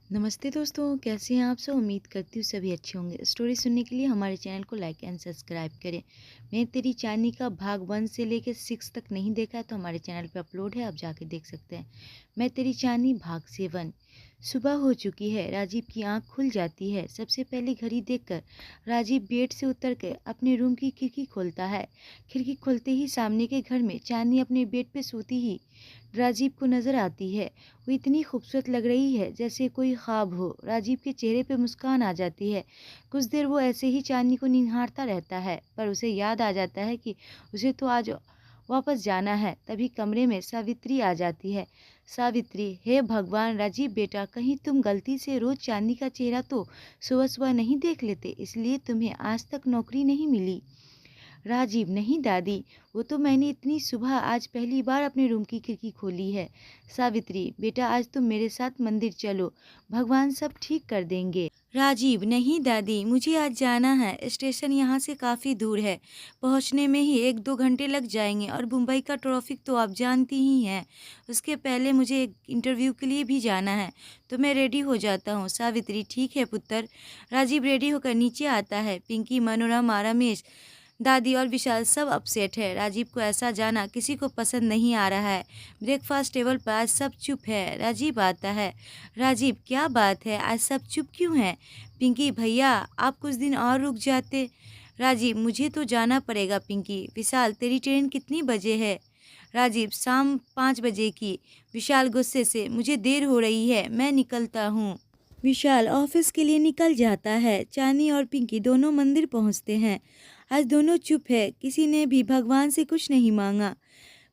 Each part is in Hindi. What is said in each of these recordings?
नमस्ते दोस्तों, कैसे हैं आप सब? उम्मीद करती हूँ सभी अच्छे होंगे। स्टोरी सुनने के लिए हमारे चैनल को लाइक एंड सब्सक्राइब करें। मैं तेरी चांदनी का भाग 1 से लेकर 6 तक नहीं देखा है तो हमारे चैनल पे अपलोड है, आप जाके देख सकते हैं। मैं तेरी चांदनी भाग 7। सुबह हो चुकी है, राजीव की आंख खुल जाती है। सबसे पहले घड़ी देखकर राजीव बेड से उतर कर अपने रूम की खिड़की खोलता है। खिड़की खोलते ही सामने के घर में चांदनी अपने बेड पे सोती ही राजीव को नजर आती है। वो इतनी खूबसूरत लग रही है जैसे कोई ख्वाब हो। राजीव के चेहरे पे मुस्कान आ जाती है। कुछ देर वो ऐसे ही चांदनी को निहारता रहता है, पर उसे याद आ जाता है कि उसे तो आज वापस जाना है। तभी कमरे में सावित्री आ जाती है। सावित्री, हे भगवान राजीव बेटा, कहीं तुम गलती से रोज चांदनी का चेहरा तो सुबह सुबह नहीं देख लेते, इसलिए तुम्हें आज तक नौकरी नहीं मिली। राजीव, नहीं दादी, वो तो मैंने इतनी सुबह आज पहली बार अपने रूम की खिड़की खोली है। सावित्री, बेटा आज तुम मेरे साथ मंदिर चलो, भगवान सब ठीक कर देंगे। राजीव, नहीं दादी, मुझे आज जाना है। स्टेशन यहाँ से काफ़ी दूर है, पहुँचने में ही 1-2 घंटे लग जाएंगे और मुंबई का ट्रैफिक तो आप जानती ही हैं। उसके पहले मुझे एक इंटरव्यू के लिए भी जाना है, तो मैं रेडी हो जाता हूँ। सावित्री, ठीक है पुत्र। राजीव रेडी होकर नीचे आता है। पिंकी, मनोरमा, रमेश, दादी और विशाल सब अपसेट है। राजीव को ऐसा जाना किसी को पसंद नहीं आ रहा है। ब्रेकफास्ट टेबल पर आज सब चुप है। राजीव आता है। राजीव, क्या बात है, आज सब चुप क्यों है? पिंकी, भैया आप कुछ दिन और रुक जाते। राजीव, मुझे तो जाना पड़ेगा पिंकी। विशाल, तेरी ट्रेन कितनी बजे है? राजीव, शाम 5 बजे की। विशाल गुस्से से, मुझे देर हो रही है, मैं निकलता हूँ। विशाल ऑफिस के लिए निकल जाता है। चांदनी और पिंकी दोनों मंदिर पहुंचते हैं। आज दोनों चुप है, किसी ने भी भगवान से कुछ नहीं मांगा।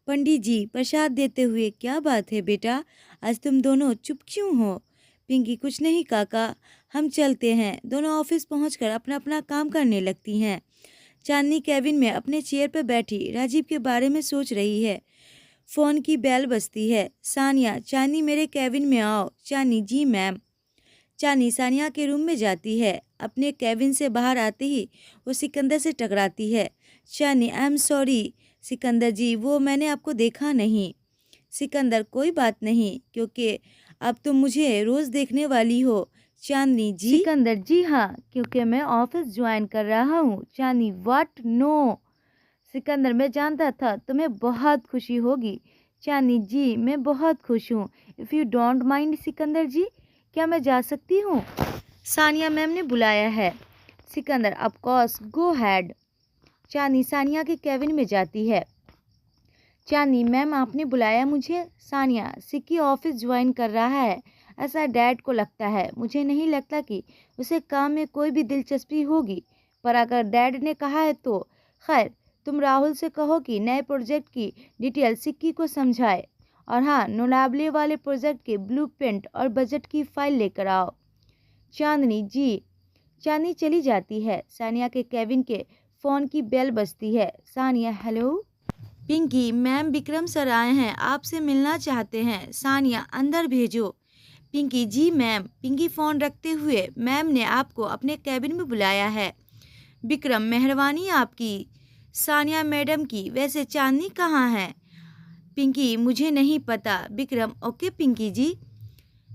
पंडित जी प्रसाद देते हुए, क्या बात है बेटा, आज तुम दोनों चुप क्यों हो? पिंकी, कुछ नहीं काका, हम चलते हैं। दोनों ऑफिस पहुंचकर अपना अपना काम करने लगती हैं। चांदनी कैबिन में अपने चेयर पर बैठी राजीव के बारे में सोच रही है। फ़ोन की बेल बजती है। सानिया, चांदनी मेरे कैबिन में आओ। चांदनी, जी मैम। चांदनी सानिया के रूम में जाती है। अपने कैबिन से बाहर आते ही वो सिकंदर से टकराती है। चांदनी, आई एम सॉरी सिकंदर जी, वो मैंने आपको देखा नहीं। सिकंदर, कोई बात नहीं, क्योंकि अब तुम मुझे रोज़ देखने वाली हो। चांदनी, जी? सिकंदर, जी हाँ, क्योंकि मैं ऑफिस ज्वाइन कर रहा हूँ। चांदनी, व्हाट? नो। सिकंदर, मैं जानता था तुम्हें बहुत खुशी होगी। चांदनी, जी मैं बहुत खुश हूँ। If you don't mind Sikandar ji, क्या मैं जा सकती हूँ? सानिया मैम ने बुलाया है। Sikandar, of course, go ahead. Chandni Sania के केबिन में जाती है। चांदनी, मैम आपने बुलाया मुझे? सानिया, सिक्की ऑफिस ज्वाइन कर रहा है, ऐसा डैड को लगता है। मुझे नहीं लगता कि उसे काम में कोई भी दिलचस्पी होगी, पर अगर डैड ने कहा है तो खैर, तुम राहुल से कहो कि नए प्रोजेक्ट की डिटेल सिक्की को समझाए। और हाँ, नोलाबले वाले प्रोजेक्ट के ब्लूप्रिंट और बजट की फाइल लेकर आओ। चांदनी, जी। चांदनी चली जाती है। सानिया के केबिन के फ़ोन की बेल बजती है। Sania, hello. Pinky, ma'am Vikram sir आए हैं, आपसे मिलना चाहते हैं। सानिया, अंदर भेजो। पिंकी, जी मैम। पिंकी फ़ोन रखते हुए, मैम ने आपको अपने कैबिन में बुलाया है। विक्रम, मेहरबानी आपकी। सानिया मैडम की, वैसे चांदनी कहाँ है? पिंकी, मुझे नहीं पता। विक्रम, ओके पिंकी जी।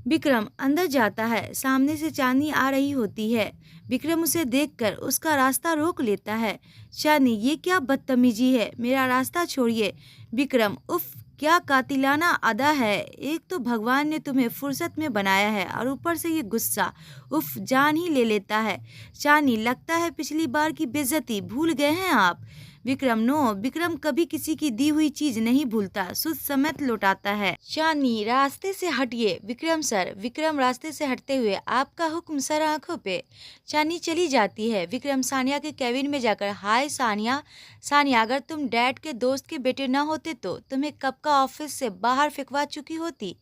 विक्रम अंदर जाता है। सामने से चांदनी आ रही होती है। विक्रम उसे देखकर उसका रास्ता रोक लेता है। चांदनी, ये क्या बदतमीजी है, मेरा रास्ता छोड़िए। विक्रम, उफ, क्या कातिलाना अदा है। एक तो भगवान ने तुम्हें फुर्सत में बनाया है और ऊपर से ये गुस्सा, उफ, जान ही ले लेता है। चांदनी, लगता है पिछली बार की बेइज्जती भूल गए हैं आप। विक्रम, नो, विक्रम कभी किसी की दी हुई चीज नहीं भूलता, सुध समेत लौटाता है। चांदनी, रास्ते से हटिए। विक्रम सर। विक्रम रास्ते से हटते हुए, आपका हुक्म सर, आंखों पे। चांदनी चली जाती है। विक्रम सानिया के कैबिन में जाकर, हाय सानिया। सानिया, अगर तुम डैड के दोस्त के बेटे न होते तो तुम्हें कब का ऑफिस से बाहर फेंकवा चुकी होती।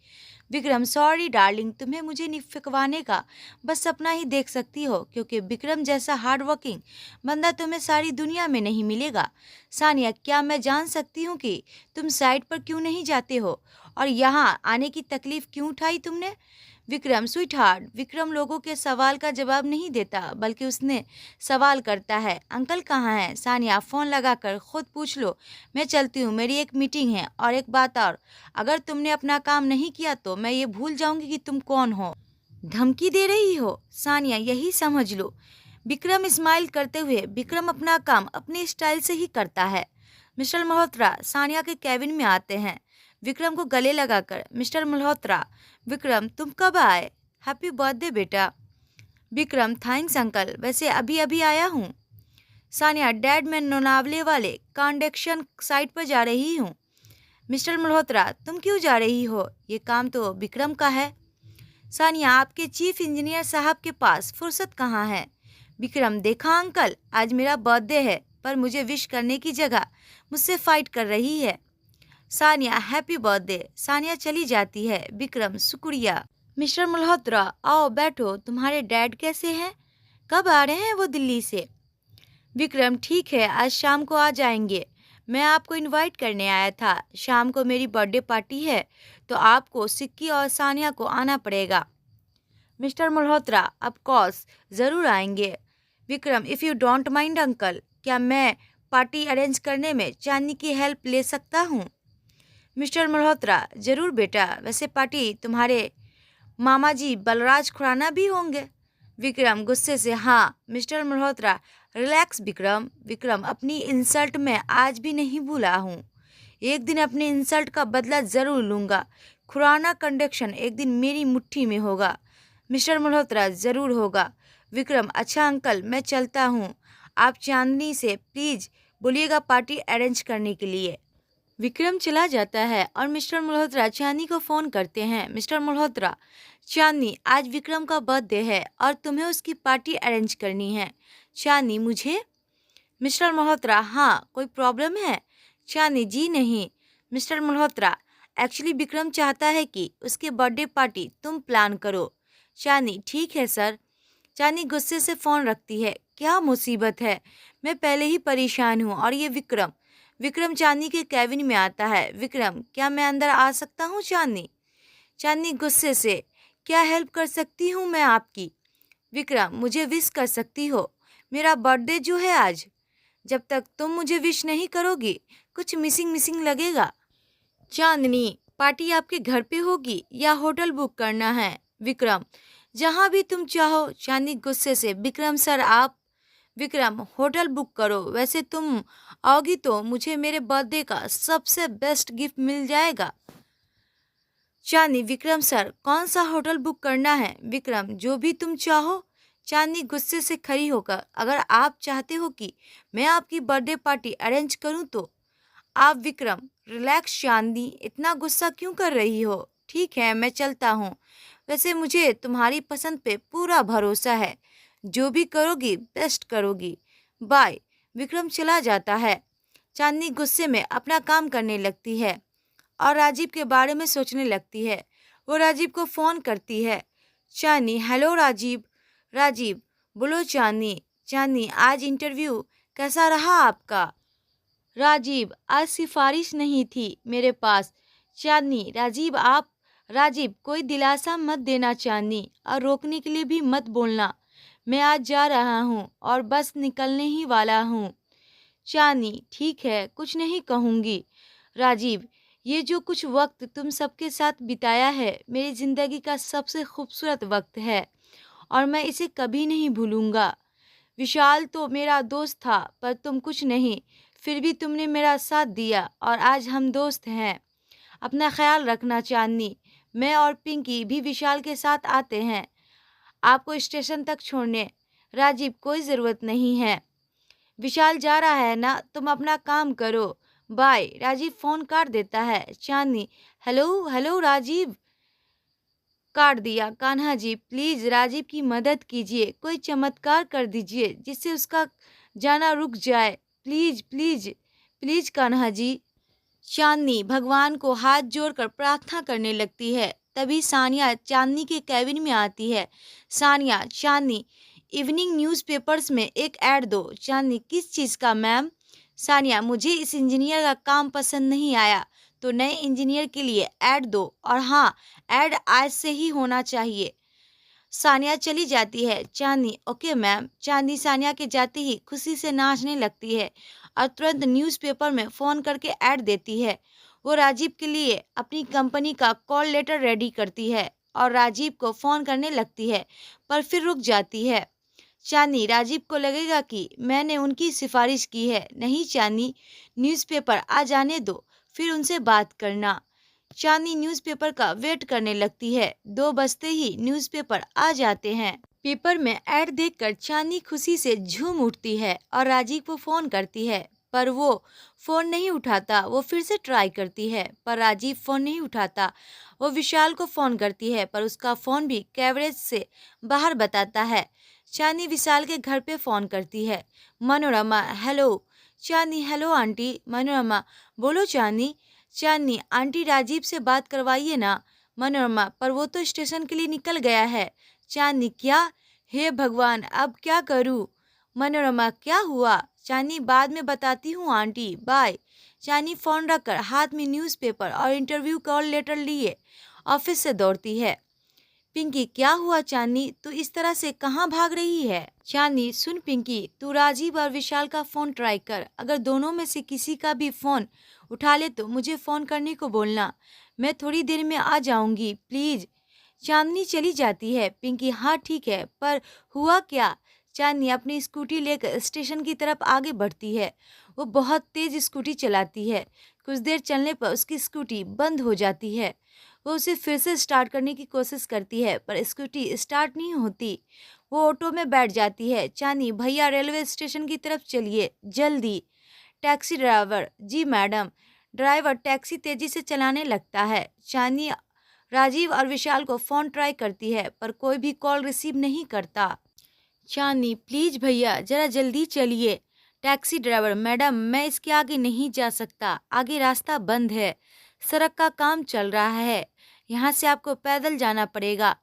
विक्रम, सॉरी डार्लिंग, तुम्हें मुझे फेंकवाने का बस सपना ही देख सकती हो, क्योंकि विक्रम जैसा हार्ड वर्किंग बंदा तुम्हें सारी दुनिया में नहीं मिलेगा। सानिया, क्या मैं जान सकती हूँ कि तुम साइट पर क्यों नहीं जाते हो और यहाँ आने की तकलीफ क्यों उठाई तुमने? Vikram, sweet heart. विक्रम लोगों के सवाल का जवाब नहीं देता, बल्कि उसने सवाल करता है, अंकल कहाँ हैं? सानिया, फ़ोन लगाकर खुद पूछ लो। मैं चलती हूँ, मेरी एक मीटिंग है। और एक बात और, अगर तुमने अपना काम नहीं किया तो मैं ये भूल जाऊंगी कि तुम कौन हो। धमकी दे रही हो? सानिया, यही समझ लो। विक्रम स्माइल करते हुए, विक्रम अपना काम अपने स्टाइल से ही करता है। मिस्टर मल्होत्रा सानिया के कैबिन में आते हैं। विक्रम को गले लगाकर, मिस्टर मल्होत्रा, विक्रम तुम कब आए? हैप्पी बर्थडे बेटा। विक्रम, थैंक्स अंकल, वैसे अभी अभी आया हूँ। सानिया, डैड मैं लोनावले वाले कंस्ट्रक्शन साइट पर जा रही हूँ। मिस्टर मल्होत्रा, तुम क्यों जा रही हो? ये काम तो विक्रम का है। सानिया, आपके चीफ इंजीनियर साहब के पास फुर्सत कहाँ है? विक्रम, देखा अंकल, आज मेरा बर्थडे है पर मुझे विश करने की जगह मुझसे फाइट कर रही है। Sania, happy birthday. सानिया चली जाती है। विक्रम, शुक्रिया। मिस्टर मल्होत्रा, आओ बैठो। तुम्हारे डैड कैसे हैं? कब आ रहे हैं वो दिल्ली से? विक्रम, ठीक है, आज शाम को आ जाएंगे। मैं आपको इनवाइट करने आया था। शाम को मेरी बर्थडे पार्टी है तो आपको सिक्की और सानिया को आना पड़ेगा। मिस्टर मल्होत्रा, ऑफ कोर्स, ज़रूर आएंगे। Vikram, if you don't mind uncle, क्या मैं पार्टी अरेंज करने में चांदनी की हेल्प ले सकता हूँ? मिस्टर मल्होत्रा, ज़रूर बेटा, वैसे पार्टी तुम्हारे मामा जी बलराज खुराना भी होंगे। विक्रम गुस्से से, हाँ। Mister Malhotra, relax Vikram. विक्रम, अपनी इंसल्ट मैं आज भी नहीं भूला हूँ। एक दिन अपने इंसल्ट का बदला ज़रूर लूँगा। खुराना कंडक्शन एक दिन मेरी मुट्ठी में होगा। मिस्टर मल्होत्रा, ज़रूर होगा। विक्रम, अच्छा अंकल, मैं चलता हूँ। आप चांदनी से प्लीज़ बोलिएगा पार्टी अरेंज करने के लिए। विक्रम चला जाता है और मिस्टर मल्होत्रा चांदनी को फ़ोन करते हैं। मिस्टर मल्होत्रा, चांदनी, आज विक्रम का बर्थडे है और तुम्हें उसकी पार्टी अरेंज करनी है। चांदनी, मुझे? मिस्टर मल्होत्रा, हाँ, कोई प्रॉब्लम है? चांदनी, जी नहीं। मिस्टर मल्होत्रा, एक्चुअली विक्रम चाहता है कि उसके बर्थडे पार्टी तुम प्लान करो। चांदनी, ठीक है सर। चांदनी गुस्से से फ़ोन रखती है। क्या मुसीबत है, मैं पहले ही परेशान हूँ और ये विक्रम। विक्रम चांदनी के कैबिन में आता है। विक्रम, क्या मैं अंदर आ सकता हूँ चांदनी? चांदनी गुस्से से, क्या हेल्प कर सकती हूँ मैं आपकी? विक्रम, मुझे विश कर सकती हो, मेरा बर्थडे जो है आज। जब तक तुम मुझे विश नहीं करोगी कुछ मिसिंग मिसिंग लगेगा। चांदनी, पार्टी आपके घर पे होगी या होटल बुक करना है? विक्रम, जहाँ भी तुम चाहो। चांदनी गुस्से से, विक्रम सर आप। विक्रम, होटल बुक करो। वैसे तुम आओगी तो मुझे मेरे बर्थडे का सबसे बेस्ट गिफ्ट मिल जाएगा। चांदनी, विक्रम सर, कौन सा होटल बुक करना है? विक्रम, जो भी तुम चाहो। चांदनी गुस्से से खड़ी होकर, अगर आप चाहते हो कि मैं आपकी बर्थडे पार्टी अरेंज करूं तो आप। विक्रम, रिलैक्स चांदनी, इतना गुस्सा क्यों कर रही हो? ठीक है, मैं चलता हूँ। वैसे मुझे तुम्हारी पसंद पे पूरा भरोसा है, जो भी करोगी बेस्ट करोगी। बाय। विक्रम चला जाता है। चांदनी गुस्से में अपना काम करने लगती है और राजीव के बारे में सोचने लगती है। वो राजीव को फ़ोन करती है। चांदनी, हेलो राजीव। राजीव, बोलो चांदनी। चांदनी, आज इंटरव्यू कैसा रहा आपका? राजीव, आज सिफारिश नहीं थी मेरे पास। चांदनी, राजीव आप। राजीव, कोई दिलासा मत देना चांदनी, और रोकने के लिए भी मत बोलना। मैं आज जा रहा हूँ और बस निकलने ही वाला हूँ। चांदनी, ठीक है, कुछ नहीं कहूँगी। राजीव, ये जो कुछ वक्त तुम सबके साथ बिताया है मेरी ज़िंदगी का सबसे खूबसूरत वक्त है और मैं इसे कभी नहीं भूलूँगा। विशाल तो मेरा दोस्त था पर तुम कुछ नहीं, फिर भी तुमने मेरा साथ दिया और आज हम दोस्त हैं। अपना ख्याल रखना चांदनी। मैं और पिंकी भी विशाल के साथ आते हैं आपको स्टेशन तक छोड़ने। राजीव, कोई ज़रूरत नहीं है, विशाल जा रहा है ना, तुम अपना काम करो। बाय। राजीव फ़ोन काट देता है। चांदनी, हेलो हेलो राजीव। काट दिया। कान्हा जी, प्लीज़ राजीव की मदद कीजिए, कोई चमत्कार कर दीजिए जिससे उसका जाना रुक जाए। Please please please Kanha ji. चांदनी भगवान को हाथ जोड़कर प्रार्थना करने लगती है। तभी सानिया चांदनी के कैबिन में आती है। सानिया, चांदनी, इवनिंग न्यूज़पेपर्स में एक ऐड दो। चांदनी, किस चीज़ का मैम? सानिया, मुझे इस इंजीनियर का काम पसंद नहीं आया तो नए इंजीनियर के लिए ऐड दो, और हाँ, ऐड आज से ही होना चाहिए। सानिया चली जाती है। चांदनी, ओके मैम। चांदनी सानिया के जाते ही खुशी से नाचने लगती है और तुरंत न्यूज़पेपर में फ़ोन करके ऐड देती है। वो राजीव के लिए अपनी कंपनी का कॉल लेटर रेडी करती है और राजीव को फ़ोन करने लगती है, पर फिर रुक जाती है। चांदनी, राजीव को लगेगा कि मैंने उनकी सिफारिश की है। नहीं चांदनी, न्यूज़पेपर आ जाने दो, फिर उनसे बात करना। चांदनी न्यूज़पेपर का वेट करने लगती है। 2 बजते ही न्यूज़पेपर आ जाते हैं। पेपर में ऐड देखकर चांदनी खुशी से झूम उठती है और राजीव को फ़ोन करती है, पर वो फ़ोन नहीं उठाता। वो फिर से ट्राई करती है, पर राजीव फ़ोन नहीं उठाता। वो विशाल को फ़ोन करती है, पर उसका फ़ोन भी कवरेज से बाहर बताता है। चांदनी विशाल के घर पे फ़ोन करती है। मनोरमा, हेलो। चांदनी, हेलो आंटी। मनोरमा, बोलो चांदनी। चांदनी, आंटी राजीव से बात करवाइए ना। मनोरमा, पर वो तो स्टेशन के लिए निकल गया है। चांदनी, क्या? हे भगवान, अब क्या करूं? मनोरमा, क्या हुआ? चांदनी, बाद में बताती हूँ आंटी, बाय। चांदनी फोन रखकर हाथ में न्यूज़पेपर और इंटरव्यू कॉल लेटर लिए ऑफिस से दौड़ती है। पिंकी, क्या हुआ चांदनी? तू इस तरह से कहाँ भाग रही है? चांदनी, सुन पिंकी, तू राजीव और विशाल का फोन ट्राई कर। अगर दोनों में से किसी का भी फोन उठा ले तो मुझे फोन करने को बोलना। मैं थोड़ी देर में आ जाऊंगी, प्लीज। चांदनी चली जाती है। पिंकी, हाँ ठीक है, पर हुआ क्या? चांदनी अपनी स्कूटी लेकर स्टेशन की तरफ आगे बढ़ती है। वो बहुत तेज स्कूटी चलाती है। कुछ देर चलने पर उसकी स्कूटी बंद हो जाती है। वो उसे फिर से स्टार्ट करने की कोशिश करती है, पर स्कूटी स्टार्ट नहीं होती। वो ऑटो में बैठ जाती है। चांदनी, भैया रेलवे स्टेशन की तरफ चलिए, जल्दी। टैक्सी ड्राइवर, जी मैडम। ड्राइवर टैक्सी तेजी से चलाने लगता है। चांदनी राजीव और विशाल को फ़ोन ट्राई करती है, पर कोई भी कॉल रिसीव नहीं करता। चांदनी, प्लीज भैया जरा जल्दी चलिए। टैक्सी ड्राइवर, मैडम मैं इसके आगे नहीं जा सकता, आगे रास्ता बंद है, सड़क का काम चल रहा है, यहाँ से आपको पैदल जाना पड़ेगा।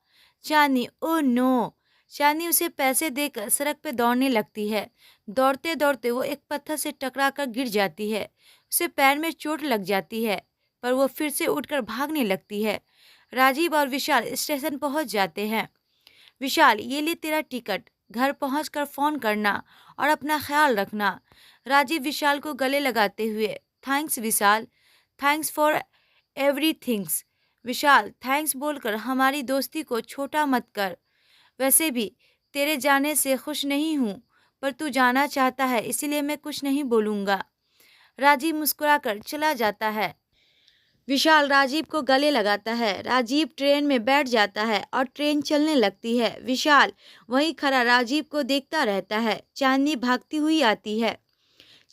चांदनी, ओ नो। चांदनी उसे पैसे देकर सड़क पे दौड़ने लगती है। दौड़ते दौड़ते वो एक पत्थर से टकरा कर गिर जाती है। उसे पैर में चोट लग जाती है, पर वो फिर से उठकर भागने लगती है। राजीव और विशाल स्टेशन पहुंच जाते हैं। विशाल, ये ले तेरा टिकट, घर पहुंचकर फ़ोन करना और अपना ख्याल रखना। राजीव विशाल को गले लगाते हुए, thanks Vishal, thanks for everything's. Vishal, thanks बोलकर हमारी दोस्ती को छोटा मत कर। वैसे भी तेरे जाने से खुश नहीं हूँ, पर तू जाना चाहता है इसीलिए मैं कुछ नहीं बोलूँगा। राजीव मुस्कुराकर चला जाता है। विशाल राजीव को गले लगाता है। राजीव ट्रेन में बैठ जाता है और ट्रेन चलने लगती है। विशाल वहीं खड़ा राजीव को देखता रहता है। चांदनी भागती हुई आती है।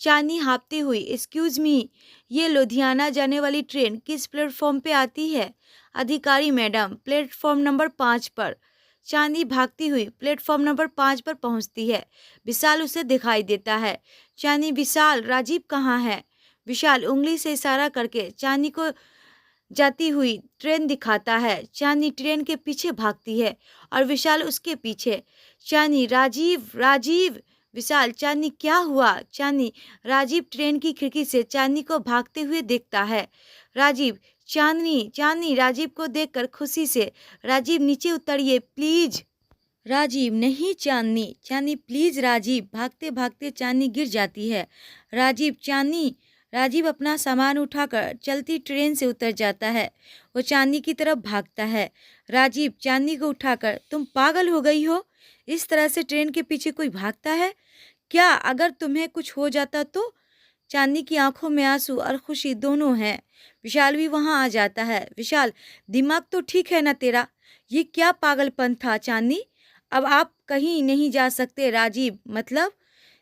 चांदनी हाँफती हुई, एक्सक्यूज मी, ये लुधियाना जाने वाली ट्रेन किस प्लेटफॉर्म पे आती है? अधिकारी मैडम, प्लेटफॉर्म नंबर 5 पर। चांदनी भागती हुई प्लेटफॉर्म नंबर 5 पर पहुंचती है। विशाल उसे दिखाई देता है। चांदनी, विशाल राजीव कहाँ है? विशाल उंगली से इशारा करके चांदनी को जाती हुई ट्रेन दिखाता है। चांदनी ट्रेन के पीछे भागती है और विशाल उसके पीछे। चांदनी, राजीव, राजीव। विशाल, चांदनी क्या हुआ? चांदनी, राजीव ट्रेन की खिड़की से चांदनी को भागते हुए देखता है। राजीव, चांदनी, चांदनी राजीव को देखकर खुशी से, राजीव नीचे उतरिए प्लीज। राजीव, नहीं चांदनी, चांदनी प्लीज राजीव। भागते भागते चांदनी गिर जाती है। राजीव, चांदनी। राजीव अपना सामान उठाकर चलती ट्रेन से उतर जाता है। वो चांदनी की तरफ भागता है। राजीव चांदनी को उठाकर, तुम पागल हो गई हो? इस तरह से ट्रेन के पीछे कोई भागता है क्या? अगर तुम्हें कुछ हो जाता तो? चांदनी की आंखों में आंसू और खुशी दोनों हैं। विशाल भी वहां आ जाता है। विशाल, दिमाग तो ठीक है ना तेरा? ये क्या पागलपन था चांदनी? अब आप कहीं नहीं जा सकते। राजीव, मतलब?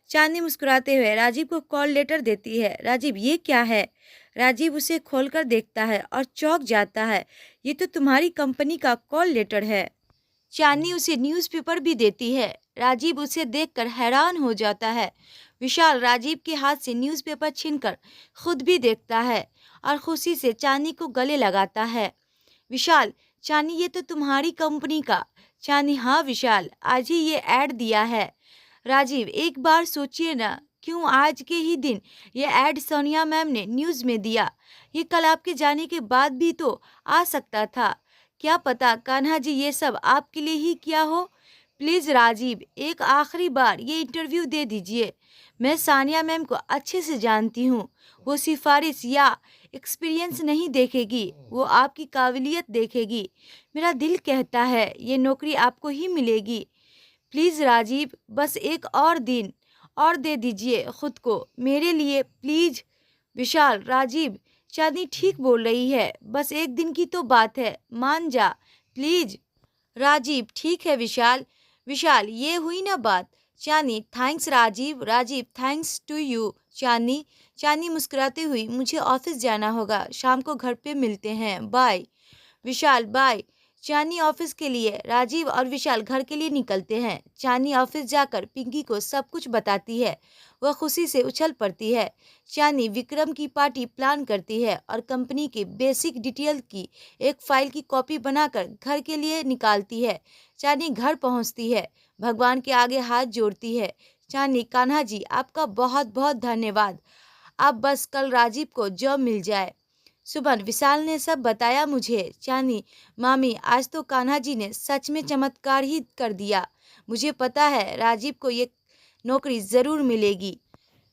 चांदनी मुस्कुराते हुए राजीव को कॉल लेटर देती है। राजीव, ये क्या है? राजीव उसे खोलकर देखता है और चौंक जाता है। ये तो तुम्हारी कंपनी का कॉल लेटर है। चांदनी उसे न्यूज़पेपर भी देती है। राजीव उसे देखकर हैरान हो जाता है। विशाल राजीव के हाथ से न्यूज़पेपर छीनकर खुद भी देखता है और खुशी से चांदनी को गले लगाता है। विशाल, चांदनी ये तो तुम्हारी कंपनी का। चांदनी, हाँ विशाल, आज ही ये ऐड दिया है। राजीव, एक बार सोचिए ना, क्यों आज के ही दिन ये ऐड सोनिया मैम ने न्यूज़ में दिया? ये कल आपके जाने के बाद भी तो आ सकता था। क्या पता कान्हा जी ये सब आपके लिए ही किया हो। प्लीज़ राजीव, एक आखिरी बार ये इंटरव्यू दे दीजिए। मैं सानिया मैम को अच्छे से जानती हूँ। वो सिफारिश या एक्सपीरियंस नहीं देखेगी, वो आपकी काबिलियत देखेगी। मेरा दिल कहता है ये नौकरी आपको ही मिलेगी। प्लीज़ राजीव, बस एक और दिन और दे दीजिए खुद को मेरे लिए प्लीज़। विशाल, राजीव, चांदनी ठीक बोल रही है, बस एक दिन की तो बात है, मान जा प्लीज़। राजीव, ठीक है विशाल। विशाल, ये हुई ना बात। Chandni, thanks Rajeev. Rajeev, thanks to you Chandni. Chandni मुस्कुराती हुई, मुझे ऑफिस जाना होगा, शाम को घर पे मिलते हैं, बाय। विशाल, बाय। चांदनी ऑफिस के लिए, राजीव और विशाल घर के लिए निकलते हैं। चांदनी ऑफिस जाकर पिंकी को सब कुछ बताती है। वह खुशी से उछल पड़ती है। चांदनी विक्रम की पार्टी प्लान करती है और कंपनी के बेसिक डिटेल की एक फाइल की कॉपी बनाकर घर के लिए निकालती है। चांदनी घर पहुंचती है, भगवान के आगे हाथ जोड़ती है। चांदनी, कान्हा जी, आपका बहुत बहुत धन्यवाद। आप बस कल राजीव को जॉब मिल जाए। सुमन, विशाल ने सब बताया मुझे। चांदनी, मामी, आज तो कान्हा जी ने सच में चमत्कार ही कर दिया। मुझे पता है राजीव को ये नौकरी जरूर मिलेगी।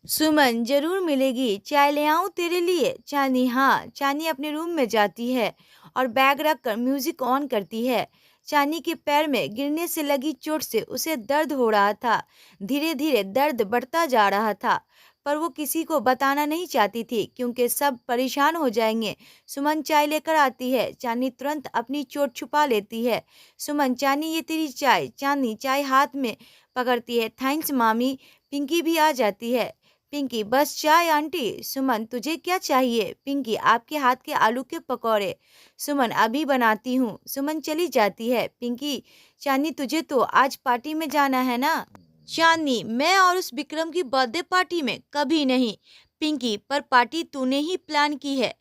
सुमन, जरूर मिलेगी। चाय ले आऊं तेरे लिए? चांदनी, हाँ। चांदनी अपने रूम में जाती है और बैग रखकर म्यूजिक ऑन करती है। चांदनी के पैर में गिरने से लगी चोट से उसे दर्द हो रहा था। धीरे धीरे दर्द बढ़ता जा रहा था, पर वो किसी को बताना नहीं चाहती थी क्योंकि सब परेशान हो जाएंगे। सुमन चाय लेकर आती है। चांदनी तुरंत अपनी चोट छुपा लेती है। सुमन, चांदनी, ये तेरी चाय। चांदनी चाय हाथ में पकड़ती है। थैंक्स मामी। पिंकी भी आ जाती है। पिंकी, बस चाय आंटी। सुमन, तुझे क्या चाहिए? पिंकी, आपके हाथ के आलू के पकौड़े। सुमन, अभी बनाती हूँ। सुमन चली जाती है। पिंकी, चांदनी, तुझे तो आज पार्टी में जाना है ना? चांदनी, मैं और उस विक्रम की बर्थडे पार्टी में कभी नहीं। पिंकी, पर पार्टी तूने ही प्लान की है,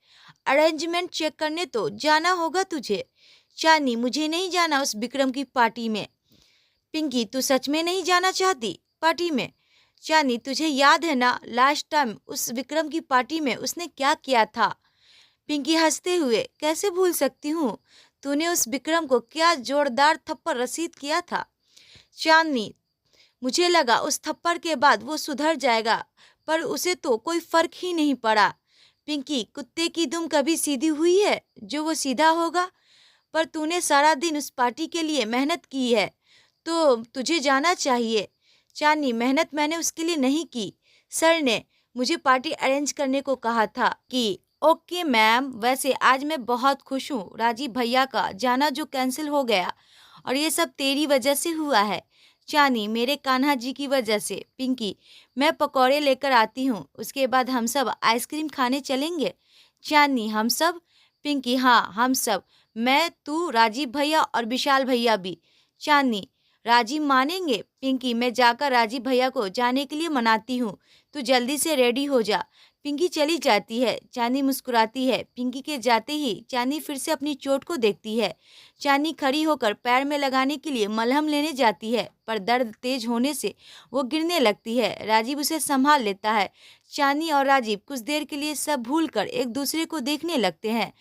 अरेंजमेंट चेक करने तो जाना होगा तुझे। चांदनी, मुझे नहीं जाना उस विक्रम की पार्टी में। पिंकी, तू सच में नहीं जाना चाहती पार्टी में? चांदनी, तुझे याद है ना लास्ट टाइम उस विक्रम की पार्टी में उसने क्या किया था? पिंकी हंसते हुए, कैसे भूल सकती हूँ, तूने उस विक्रम को क्या जोरदार थप्पड़ रसीद किया था। चांदनी, मुझे लगा उस थप्पड़ के बाद वो सुधर जाएगा, पर उसे तो कोई फर्क ही नहीं पड़ा। पिंकी, कुत्ते की दुम कभी सीधी हुई है जो वो सीधा होगा? पर तूने सारा दिन उस पार्टी के लिए मेहनत की है, तो तुझे जाना चाहिए। चांदनी, मेहनत मैंने उसके लिए नहीं की, सर ने मुझे पार्टी अरेंज करने को कहा था कि ओके मैम, वैसे आज मैं बहुत खुश हूँ राजीव भैया का जाना जो कैंसिल हो गया, और ये सब तेरी वजह से हुआ है। चांदनी, मेरे कान्हा जी की वजह से। पिंकी, मैं पकौड़े लेकर आती हूँ, उसके बाद हम सब आइसक्रीम खाने चलेंगे। चांदनी, हम सब? पिंकी, हाँ हम सब, मैं, तू, राजीव भैया और विशाल भैया भी। चांदनी, राजीव मानेंगे? पिंकी, मैं जाकर राजीव भैया को जाने के लिए मनाती हूँ, तू जल्दी से रेडी हो जा। पिंकी चली जाती है। चांदनी मुस्कुराती है। पिंकी के जाते ही चांदनी फिर से अपनी चोट को देखती है। चांदनी खड़ी होकर पैर में लगाने के लिए मलहम लेने जाती है, पर दर्द तेज होने से वो गिरने लगती है। राजीव उसे संभाल लेता है। चांदनी और राजीव कुछ देर के लिए सब भूलकर एक दूसरे को देखने लगते हैं।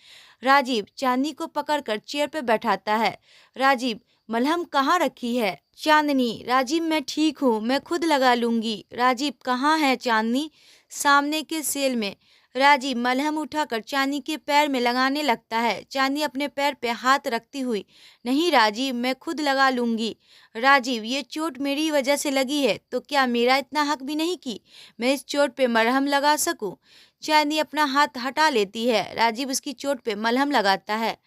राजीव चांदनी को पकड़कर चेयर पर बैठाता है। राजीव, मलहम कहाँ रखी है? चांदनी, राजीव मैं ठीक हूँ, मैं खुद लगा लूंगी। राजीव, कहाँ है चांदनी? सामने के सेल में। राजीव मलहम उठाकर चांदनी के पैर में लगाने लगता है। चांदनी अपने पैर पे हाथ रखती हुई, नहीं राजीव, मैं खुद लगा लूंगी। राजीव, ये चोट मेरी वजह से लगी है, तो क्या मेरा इतना हक भी नहीं कि मैं इस चोट पे मलहम लगा सकूं? चांदनी अपना हाथ हटा लेती है। राजीव उसकी चोट पे मलहम लगाता है।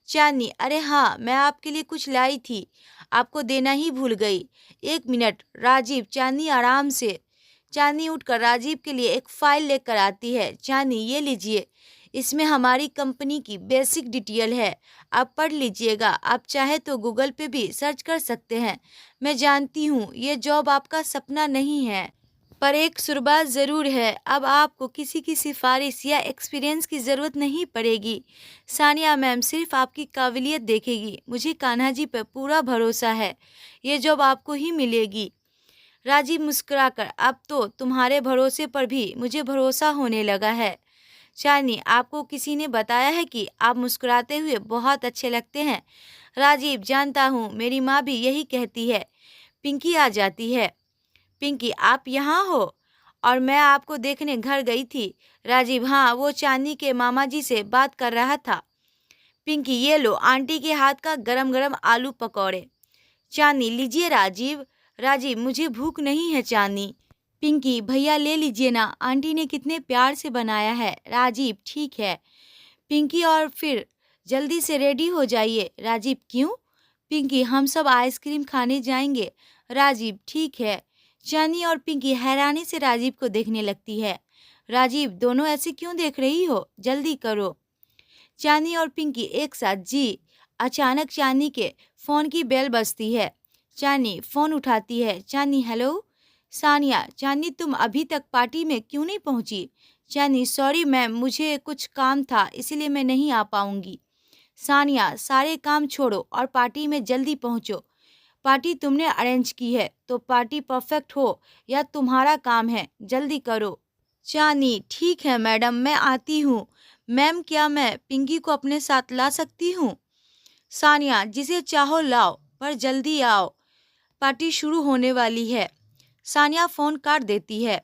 चांदनी, अरे हाँ, मैं आपके लिए कुछ लाई थी, आपको देना ही भूल गई। एक मिनट। राजीव, चांदनी आराम से। चांदनी उठकर राजीव के लिए एक फाइल लेकर आती है। चांदनी, ये लीजिए, इसमें हमारी कंपनी की बेसिक डिटेल है, आप पढ़ लीजिएगा। आप चाहे तो गूगल पे भी सर्च कर सकते हैं। मैं जानती हूँ ये जॉब आपका सपना नहीं है, पर एक शुरुआत ज़रूर है। अब आपको किसी की सिफारिश या एक्सपीरियंस की ज़रूरत नहीं पड़ेगी। सानिया मैम सिर्फ आपकी काबिलियत देखेगी। मुझे कान्हा जी पर पूरा भरोसा है, ये जॉब आपको ही मिलेगी। राजीव मुस्कुराकर, अब तो तुम्हारे भरोसे पर भी मुझे भरोसा होने लगा है। चांदनी, आपको किसी ने बताया है कि आप मुस्कुराते हुए बहुत अच्छे लगते हैं? राजीव, जानता हूँ, मेरी माँ भी यही कहती है। पिंकी आ जाती है। पिंकी, आप यहाँ हो? और मैं आपको देखने घर गई थी। राजीव, हाँ, वो चांदी के मामा जी से बात कर रहा था। पिंकी, ये लो आंटी के हाथ का गरम गरम आलू पकौड़े। चांदी, लीजिए राजीव। राजीव, मुझे भूख नहीं है चांदी। पिंकी, भैया ले लीजिए ना, आंटी ने कितने प्यार से बनाया है। राजीव, ठीक है। पिंकी, और फिर जल्दी से रेडी हो जाइए। राजीव, क्यों? पिंकी, हम सब आइसक्रीम खाने जाएंगे। राजीव, ठीक है। चांदी और पिंकी हैरानी से राजीव को देखने लगती है। राजीव, दोनों ऐसे क्यों देख रही हो? जल्दी करो। चांदी और पिंकी एक साथ, जी। अचानक चांदी के फोन की बेल बजती है। चांदी फोन उठाती है। चांदी, हेलो। सानिया, चांदी, तुम अभी तक पार्टी में क्यों नहीं पहुंची? चांदी, सॉरी मैम, मुझे कुछ काम था इसीलिए मैं नहीं आ पाऊंगी। सानिया, सारे काम छोड़ो और पार्टी में जल्दी पहुंचो। पार्टी तुमने अरेंज की है तो पार्टी परफेक्ट हो या तुम्हारा काम है, जल्दी करो। चांदी, ठीक है मैडम, मैं आती हूँ। मैम, क्या मैं पिंकी को अपने साथ ला सकती हूँ? सानिया, जिसे चाहो लाओ, पर जल्दी आओ, पार्टी शुरू होने वाली है। सानिया फोन काट देती है।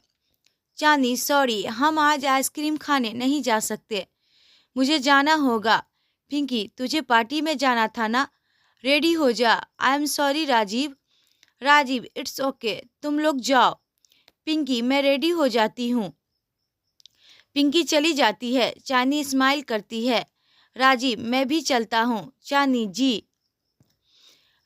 चांदी, सॉरी, हम आज आइसक्रीम खाने नहीं जा सकते, मुझे जाना होगा। पिंकी, तुझे पार्टी में जाना था ना, रेडी हो जा। I am sorry Rajiv. Rajiv, it's okay, तुम लोग जाओ। पिंकी, मैं रेडी हो जाती हूँ। पिंकी चली जाती है। चांदी स्माइल करती है। राजीव, मैं भी चलता हूँ। चांदी, जी।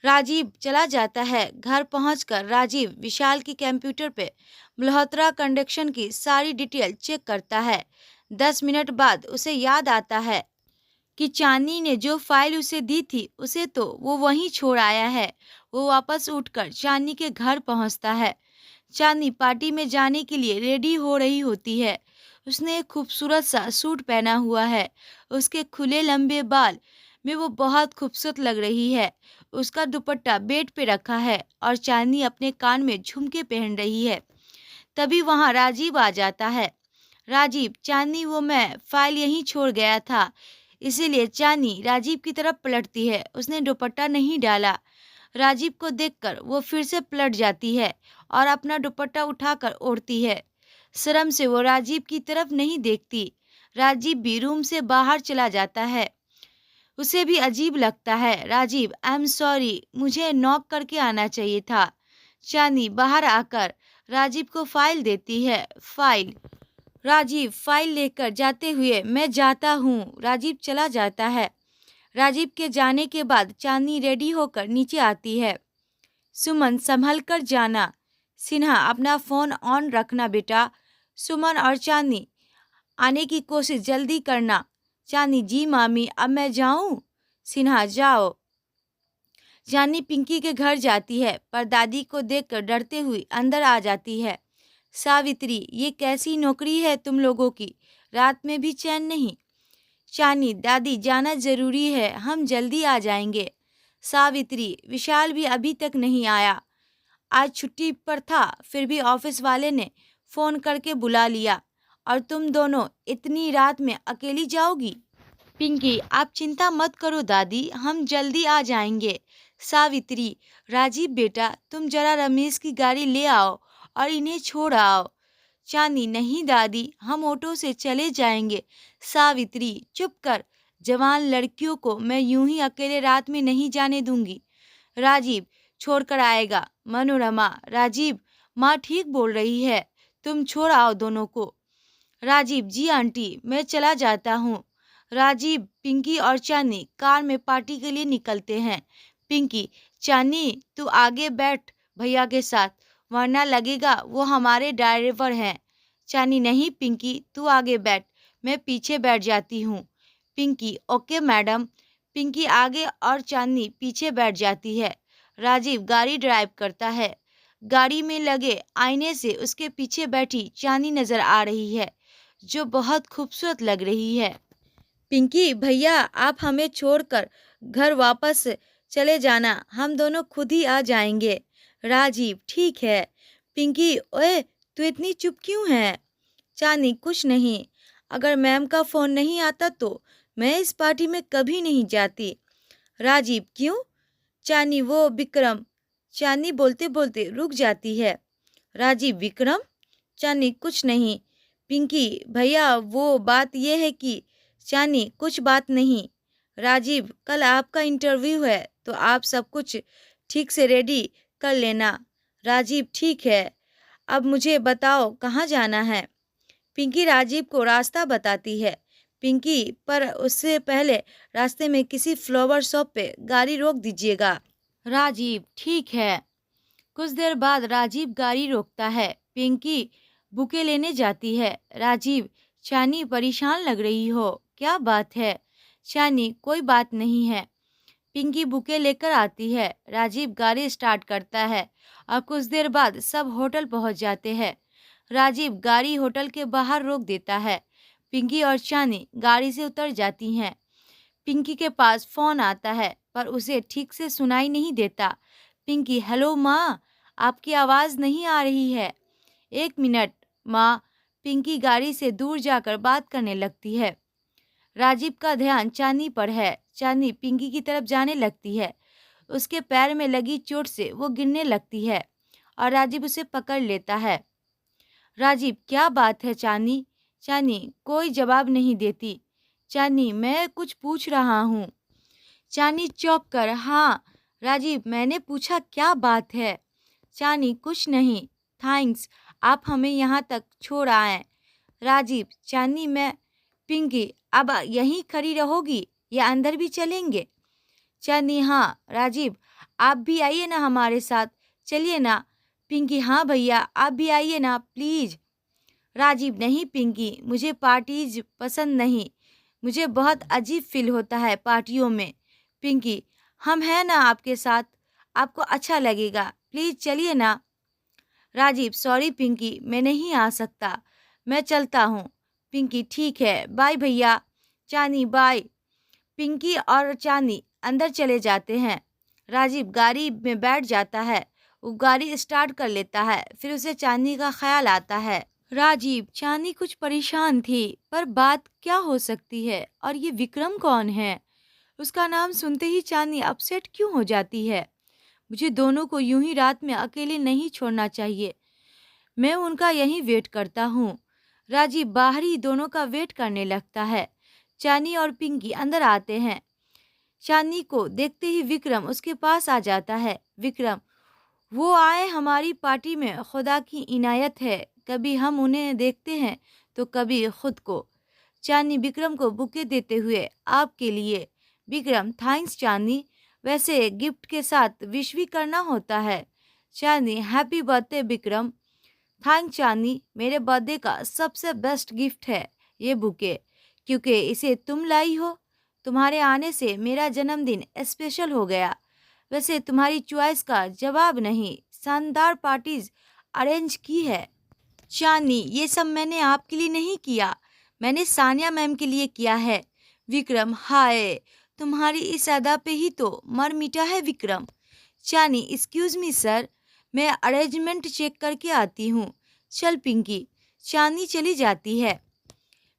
राजीव चला जाता है। घर पहुंचकर राजीव विशाल की कंप्यूटर पे मल्होत्रा कंस्ट्रक्शन की सारी डिटेल चेक करता है। 10 मिनट बाद उसे याद आता है कि चांदी ने जो फाइल उसे दी थी उसे तो वो वहीं छोड़ आया है। वो वापस उठकर चांदी के घर पहुंचता है। चांदी पार्टी में जाने के लिए रेडी हो रही होती है। उसने एक खूबसूरत सा सूट पहना हुआ है। उसके खुले लंबे बाल में वो बहुत खूबसूरत लग रही है। उसका दुपट्टा बेड पे रखा है और चांदी अपने कान में झुमके पहन रही है। तभी वहां राजीव आ जाता है। राजीव, चांदी, वो मैं फाइल यहीं छोड़ गया था। इसीलिए चांदी राजीव की तरफ पलटती है। उसने दुपट्टा नहीं डाला। राजीव को देखकर वो फिर से पलट जाती है और अपना दुपट्टा उठाकर ओढ़ती है। शर्म से वो राजीव की तरफ नहीं देखती। राजीव भी रूम से बाहर चला जाता है। उसे भी अजीब लगता है। राजीव, आई एम सॉरी, मुझे नॉक करके आना चाहिए था। चांदी बाहर आकर राजीव को फाइल देती है। फाइल। राजीव फाइल लेकर जाते हुए, मैं जाता हूँ। राजीव चला जाता है। राजीव के जाने के बाद चांदनी रेडी होकर नीचे आती है। सुमन, संभल कर जाना। सिन्हा, अपना फोन ऑन रखना बेटा। सुमन और चांदनी, आने की कोशिश जल्दी करना। चांदनी, जी मामी, अब मैं जाऊं? सिन्हा, जाओ। चांदनी पिंकी के घर जाती है पर दादी को देखकर डरते हुए अंदर आ जाती है। सावित्री, ये कैसी नौकरी है तुम लोगों की, रात में भी चैन नहीं। चांदनी, दादी जाना जरूरी है, हम जल्दी आ जाएंगे। सावित्री, विशाल भी अभी तक नहीं आया, आज छुट्टी पर था, फिर भी ऑफिस वाले ने फोन करके बुला लिया और तुम दोनों इतनी रात में अकेली जाओगी? पिंकी, आप चिंता मत करो दादी, हम जल्दी आ जाएंगे। सावित्री, राजीव बेटा, तुम जरा रमेश की गाड़ी ले आओ और इन्हें छोड़ आओ। चांदी, नहीं दादी, हम ऑटो से चले जाएंगे। सावित्री, चुप कर, जवान लड़कियों को मैं यूं ही अकेले रात में नहीं जाने दूंगी। राजीव, छोड़कर आएगा। मनोरमा, राजीव, माँ ठीक बोल रही है, तुम छोड़ आओ दोनों को। राजीव, जी आंटी, मैं चला जाता हूँ। राजीव, पिंकी और चांदनी कार में पार्टी के लिए निकलते हैं। पिंकी, चांदनी, तू आगे बैठ भैया के साथ, वरना लगेगा वो हमारे ड्राइवर हैं। चांदनी, नहीं पिंकी, तू आगे बैठ, मैं पीछे बैठ जाती हूँ। Pinky, okay madam. पिंकी आगे और चांदनी पीछे बैठ जाती है। राजीव गाड़ी ड्राइव करता है। गाड़ी में लगे आईने से उसके पीछे बैठी चांदनी नजर आ रही है, जो बहुत खूबसूरत लग रही है। पिंकी, भैया आप हमें छोड़कर घर वापस चले जाना, हम दोनों खुद ही आ जाएंगे। राजीव, ठीक है। पिंकी, ओए तू इतनी चुप क्यों है? चांदनी, कुछ नहीं, अगर मैम का फोन नहीं आता तो मैं इस पार्टी में कभी नहीं जाती। राजीव क्यों? चांदनी वो विक्रम। चांदनी बोलते बोलते रुक जाती है। राजीव विक्रम? चांदनी कुछ नहीं। पिंकी भैया वो बात ये है कि चांदनी कुछ बात नहीं। राजीव कल आपका इंटरव्यू है तो आप सब कुछ ठीक से रेडी कर लेना। राजीव ठीक है, अब मुझे बताओ कहाँ जाना है। पिंकी राजीव को रास्ता बताती है। पिंकी पर उससे पहले रास्ते में किसी फ्लावर शॉप पे गाड़ी रोक दीजिएगा। राजीव ठीक है। कुछ देर बाद राजीव गाड़ी रोकता है। पिंकी बुके लेने जाती है। राजीव चांदनी परेशान लग रही हो, क्या बात है? चांदनी कोई बात नहीं है। पिंकी बुके लेकर आती है। राजीव गाड़ी स्टार्ट करता है और कुछ देर बाद सब होटल पहुंच जाते हैं। राजीव गाड़ी होटल के बाहर रोक देता है। पिंकी और चांदनी गाड़ी से उतर जाती हैं। पिंकी के पास फोन आता है पर उसे ठीक से सुनाई नहीं देता। पिंकी हेलो माँ, आपकी आवाज़ नहीं आ रही है। एक मिनट माँ। पिंकी गाड़ी से दूर जाकर बात करने लगती है। राजीव का ध्यान चांदनी पर है। चांदनी पिंकी की तरफ जाने लगती है। उसके पैर में लगी चोट से वो गिरने लगती है और राजीव उसे पकड़ लेता है। राजीव क्या बात है चांदनी? चांदनी कोई जवाब नहीं देती। चांदनी मैं कुछ पूछ रहा हूँ। चांदनी चौंक कर हाँ। राजीव मैंने पूछा क्या बात है? चांदनी कुछ नहीं, थैंक्स आप हमें यहाँ तक छोड़ आए। राजीव चांदनी मैं पिंकी अब यहीं खड़ी रहोगी या अंदर भी चलेंगे? चांदनी हाँ। राजीव आप भी आइए ना हमारे साथ, चलिए ना। पिंकी हाँ भैया आप भी आइए ना प्लीज। राजीव नहीं पिंकी, मुझे पार्टीज पसंद नहीं, मुझे बहुत अजीब फील होता है पार्टियों में। पिंकी हम हैं ना आपके साथ, आपको अच्छा लगेगा, प्लीज चलिए ना। राजीव सॉरी पिंकी मैं नहीं आ सकता, मैं चलता हूँ। पिंकी ठीक है बाय भैया। चांदनी बाय। पिंकी और चांदनी अंदर चले जाते हैं। राजीव गाड़ी में बैठ जाता है। वो गाड़ी स्टार्ट कर लेता है। फिर उसे चांदनी का ख्याल आता है। राजीव चांदनी कुछ परेशान थी पर बात क्या हो सकती है और ये विक्रम कौन है? उसका नाम सुनते ही चांदनी अपसेट क्यों हो जाती है? मुझे दोनों को यूं ही रात में अकेले नहीं छोड़ना चाहिए, मैं उनका यहीं वेट करता हूँ। राजीव बाहर ही दोनों का वेट करने लगता है। चांदनी और पिंकी अंदर आते हैं। चांदनी को देखते ही विक्रम उसके पास आ जाता है। विक्रम वो आए हमारी पार्टी में, खुदा की इनायत है, कभी हम उन्हें देखते हैं तो कभी खुद को। चांदनी विक्रम को बुके देते हुए आपके लिए। विक्रम थैंक्स चांदनी, वैसे गिफ्ट के साथ विश भी करना होता है। चांदनी हैप्पी बर्थडे विक्रम। थैंक चांदनी, मेरे बर्थडे का सबसे बेस्ट गिफ्ट है ये बुके, क्योंकि इसे तुम लाई हो। तुम्हारे आने से मेरा जन्मदिन स्पेशल हो गया। वैसे तुम्हारी चॉइस का जवाब नहीं, शानदार पार्टीज अरेंज की है। चांदनी ये सब मैंने आपके लिए नहीं किया, मैंने सानिया मैम के लिए किया है। विक्रम हाय, तुम्हारी इस अदा पे ही तो मर मिटा है विक्रम। चांदनी एक्सक्यूज मी सर, मैं अरेंजमेंट चेक करके आती हूँ। चल पिंकी। चांदनी चली जाती है।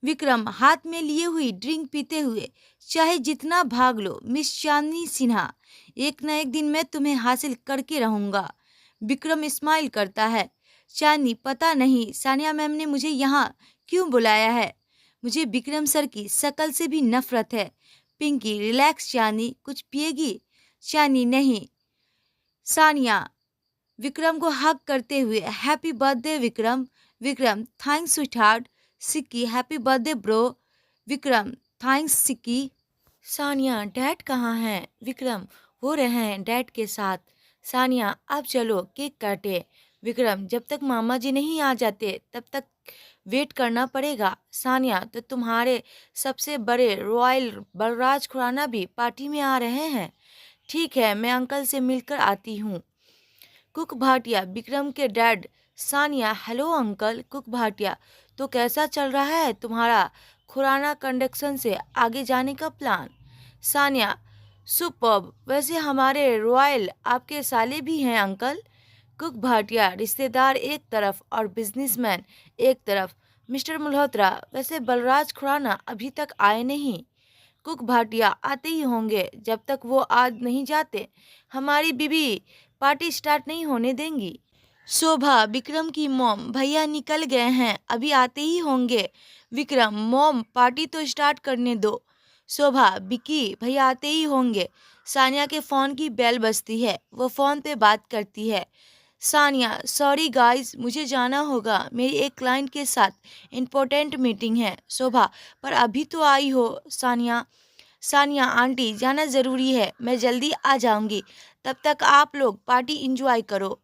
विक्रम हाथ में लिए हुई ड्रिंक पीते हुए चाहे जितना भाग लो मिस चांदनी सिन्हा, एक न एक दिन मैं तुम्हें हासिल करके रहूंगा। विक्रम स्माइल करता है। चांदनी पता नहीं सानिया मैम ने मुझे यहाँ क्यों बुलाया है, मुझे विक्रम सर की शक्ल से भी नफरत है। पिंकी रिलैक्स चांदनी, कुछ पिएगी? चांदनी नहीं। सानिया विक्रम को हग करते हुए happy birthday Vikram. Vikram thanks sweetheart. Sikki happy birthday bro. Vikram thanks Sikki. Sania dad कहाँ हैं? विक्रम हो रहे हैं डैड के साथ। सानिया अब चलो केक काटे। विक्रम जब तक मामा जी नहीं आ जाते तब तक वेट करना पड़ेगा। सानिया तो तुम्हारे सबसे बड़े रॉयल बलराज खुराना भी पार्टी में आ रहे हैं। ठीक है मैं अंकल से मिलकर आती हूँ। कुक भाटिया विक्रम के dad. Sania hello uncle. Cook Bhatia तो कैसा चल रहा है तुम्हारा खुराना कंडक्शन से आगे जाने का प्लान? सानिया सुपर्ब, वैसे हमारे रॉयल आपके साले भी हैं अंकल। कुक भाटिया रिश्तेदार एक तरफ और बिजनेसमैन एक तरफ। मिस्टर मल्होत्रा वैसे बलराज खुराना अभी तक आए नहीं। कुक भाटिया आते ही होंगे, जब तक वो आ नहीं जाते हमारी बीबी पार्टी स्टार्ट नहीं होने देंगी। शोभा, विक्रम की मॉम, भैया निकल गए हैं, अभी आते ही होंगे। विक्रम, मॉम पार्टी तो स्टार्ट करने दो। शोभा, विकी भैया आते ही होंगे। सानिया के फ़ोन की बेल बजती है, वो फ़ोन पे बात करती है। सानिया, सॉरी गाइस, मुझे जाना होगा, मेरी एक क्लाइंट के साथ इम्पोर्टेंट मीटिंग है। शोभा, पर अभी तो आई हो। सानिया, सानिया आंटी जाना ज़रूरी है, मैं जल्दी आ जाऊंगी, तब तक आप लोग पार्टी इंजॉय करो।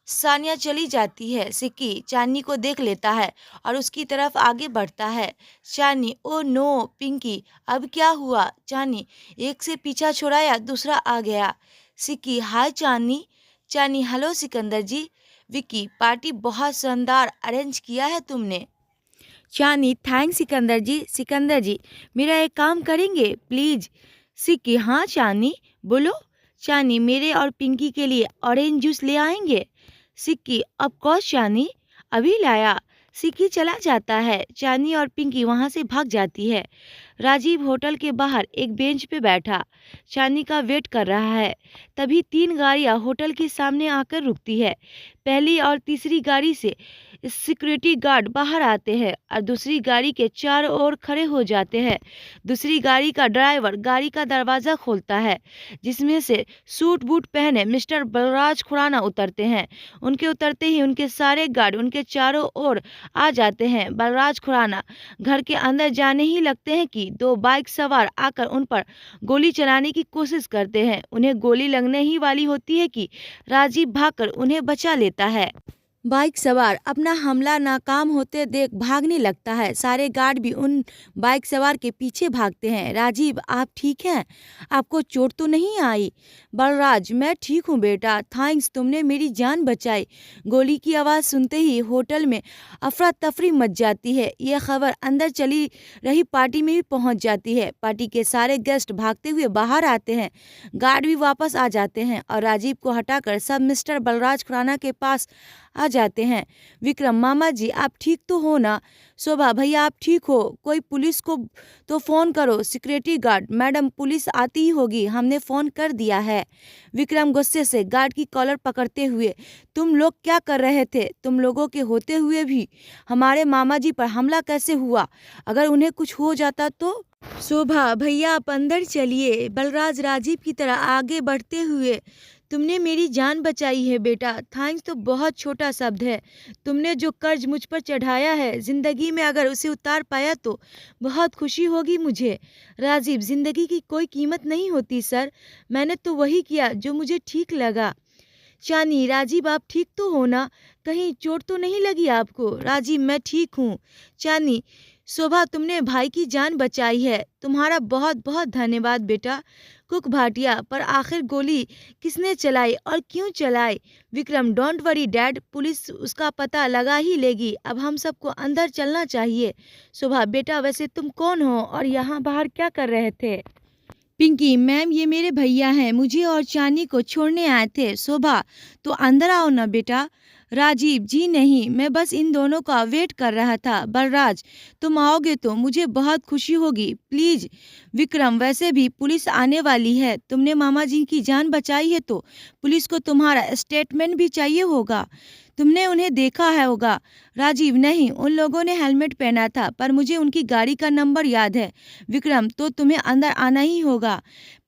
सानिया चली जाती है। सिक्की चांदनी को देख लेता है और उसकी तरफ आगे बढ़ता है। चांदनी, ओ नो पिंकी, अब क्या हुआ? चांदनी, एक से पीछा छुड़ाया दूसरा आ गया। सिक्की, हाय चांदनी। चांदनी, हेलो सिकंदर जी। विक्की, पार्टी बहुत शानदार अरेंज किया है तुमने। चांदनी, थैंक्स सिकंदर जी। सिकंदर जी, मेरा एक काम करेंगे प्लीज? सिक्की, हाँ चांदनी बोलो। चांदनी, मेरे और पिंकी के लिए ऑरेंज जूस ले आएंगे? सिक्की, ऑफ कोर्स चांदनी, अभी लाया। सिक्की चला जाता है। चांदनी और पिंकी वहां से भाग जाती है। राजीव होटल के बाहर एक बेंच पे बैठा चांदनी का वेट कर रहा है। तभी 3 गाड़ियां होटल के सामने आकर रुकती है। पहली और तीसरी गाड़ी से सिक्योरिटी गार्ड बाहर आते हैं और दूसरी गाड़ी के चारों ओर खड़े हो जाते हैं। दूसरी गाड़ी का ड्राइवर गाड़ी का दरवाज़ा खोलता है, जिसमें से सूट बूट पहने मिस्टर बलराज खुराना उतरते हैं। उनके उतरते ही उनके सारे गार्ड उनके चारों ओर आ जाते हैं। बलराज खुराना घर के अंदर जाने ही लगते हैं कि 2 बाइक सवार आकर उन पर गोली चलाने की कोशिश करते हैं। उन्हें गोली लगने ही वाली होती है कि राजीव भागकर उन्हें बचा लेता है। बाइक सवार अपना हमला नाकाम होते देख भागने लगता है। सारे गार्ड भी उन बाइक सवार के पीछे भागते हैं। राजीव, आप ठीक हैं? आपको चोट तो नहीं आई? बलराज, मैं ठीक हूँ बेटा, थैंक्स, तुमने मेरी जान बचाई। गोली की आवाज़ सुनते ही होटल में अफरा तफरी मच जाती है। यह खबर अंदर चली रही पार्टी में भी पहुँच जाती है। पार्टी के सारे गेस्ट भागते हुए बाहर आते हैं। गार्ड भी वापस आ जाते हैं और राजीव को हटाकर सब मिस्टर बलराज खुराना के पास आ जाते हैं। विक्रम, मामा जी आप ठीक तो हो ना? शोभा, भैया आप ठीक हो? कोई पुलिस को तो फ़ोन करो। सिक्योरिटी गार्ड, मैडम पुलिस आती ही होगी, हमने फ़ोन कर दिया है। विक्रम गुस्से से गार्ड की कॉलर पकड़ते हुए, तुम लोग क्या कर रहे थे? तुम लोगों के होते हुए भी हमारे मामा जी पर हमला कैसे हुआ? अगर उन्हें कुछ हो जाता तो? शोभा, भैया आप अंदर चलिए। बलराज राजीव की तरह आगे बढ़ते हुए, तुमने मेरी जान बचाई है बेटा, थैंक्स तो बहुत छोटा शब्द है। तुमने जो कर्ज मुझ पर चढ़ाया है, जिंदगी में अगर उसे उतार पाया तो बहुत खुशी होगी मुझे। राजीव, जिंदगी की कोई कीमत नहीं होती सर, मैंने तो वही किया जो मुझे ठीक लगा। चांदनी, राजीव आप ठीक तो हो ना? कहीं चोट तो नहीं लगी आपको? राजीव, मैं ठीक हूँ। चांदनी, शोभा तुमने भाई की जान बचाई है, तुम्हारा बहुत बहुत धन्यवाद बेटा। कुक भाटिया, पर आखिर गोली किसने चलाई और क्यों चलाई? Vikram, don't worry dad, police उसका पता लगा ही लेगी, अब हम सबको अंदर चलना चाहिए। शोभा, बेटा वैसे तुम कौन हो और यहाँ बाहर क्या कर रहे थे? पिंकी, मैम ये मेरे भैया हैं, मुझे और चांदनी को छोड़ने आए थे। शोभा, तो अंदर आओ ना बेटा। राजीव, जी नहीं, मैं बस इन दोनों का वेट कर रहा था। बलराज, तुम आओगे तो मुझे बहुत खुशी होगी, प्लीज। विक्रम, वैसे भी पुलिस आने वाली है, तुमने मामा जी की जान बचाई है तो पुलिस को तुम्हारा स्टेटमेंट भी चाहिए होगा, तुमने उन्हें देखा है होगा। राजीव, नहीं, उन लोगों ने हेलमेट पहना था, पर मुझे उनकी गाड़ी का नंबर याद है। विक्रम, तो तुम्हें अंदर आना ही होगा